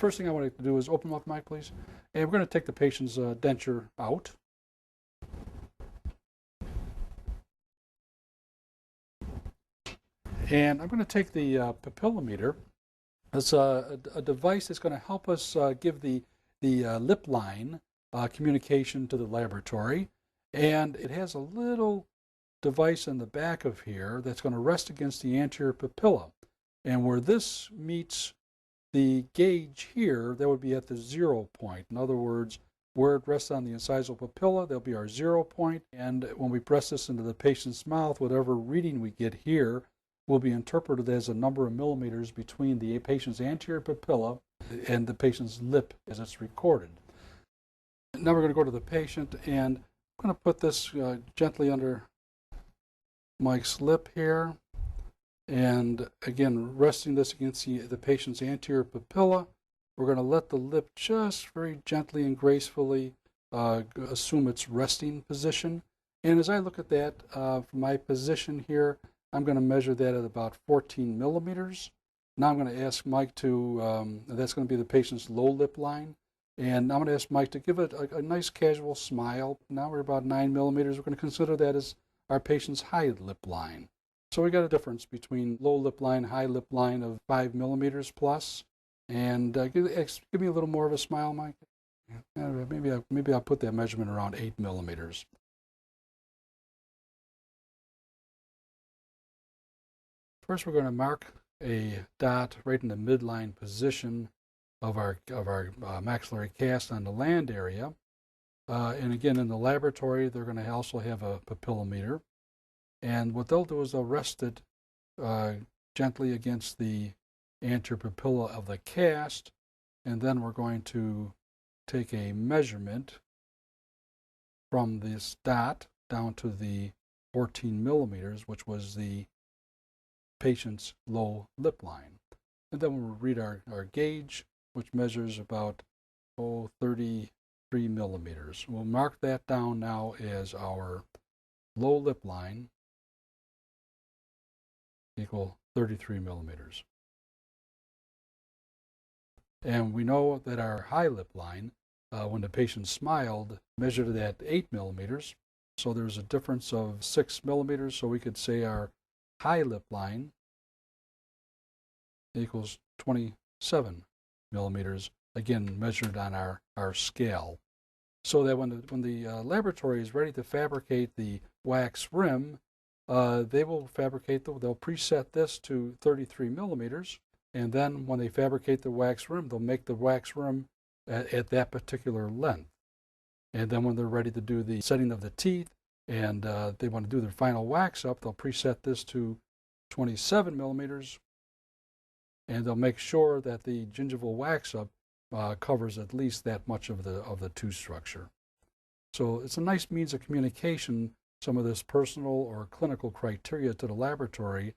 first thing I want to do is open up the mic, please. And we're going to take the patient's denture out. And I'm going to take the papillameter. It's a device that's going to help us give the lip line communication to the laboratory. And it has a little device in the back of here that's going to rest against the anterior papilla. And where this meets the gauge here, that would be at the 0 point. In other words, where it rests on the incisal papilla, that'll be our 0 point. And when we press this into the patient's mouth, whatever reading we get here will be interpreted as a number of millimeters between the patient's anterior papilla and the patient's lip as it's recorded. Now we're going to go to the patient, and I'm going to put this gently under Mike's lip here. And again, resting this against the patient's anterior papilla, we're going to let the lip just very gently and gracefully assume its resting position. And as I look at that from my position here, I'm going to measure that at about 14 millimeters. Now I'm going to ask Mike to, that's going to be the patient's low lip line. And I'm going to ask Mike to give it a nice casual smile. Now we're about 9 millimeters. We're going to consider that as our patient's high lip line. So we got a difference between low lip line, high lip line of 5 millimeters plus. And give me a little more of a smile, Mike. Yeah, maybe I'll put that measurement around 8 millimeters. First, we're going to mark a dot right in the midline position of our maxillary cast on the land area. And again, in the laboratory, they're going to also have a papillameter. And what they'll do is they'll rest it gently against the anterior papilla of the cast, and then we're going to take a measurement from this dot down to the 14 millimeters, which was the patient's low lip line. And then we'll read our gauge, which measures about 33 millimeters. We'll mark that down now as our low lip line, equal 33 millimeters. And we know that our high lip line, when the patient smiled, measured at 8 millimeters. So there's a difference of 6 millimeters. So we could say our high lip line equals 27 millimeters, again measured on our scale. So that when the laboratory is ready to fabricate the wax rim, they will fabricate, they'll preset this to 33 millimeters. And then when they fabricate the wax rim, they'll make the wax rim at that particular length. And then when they're ready to do the setting of the teeth and they want to do their final wax up, they'll preset this to 27 millimeters. And they'll make sure that the gingival wax up covers at least that much of the tooth structure. So it's a nice means of communication, some of this personal or clinical criteria to the laboratory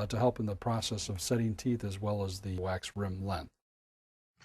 to help in the process of setting teeth as well as the wax rim length.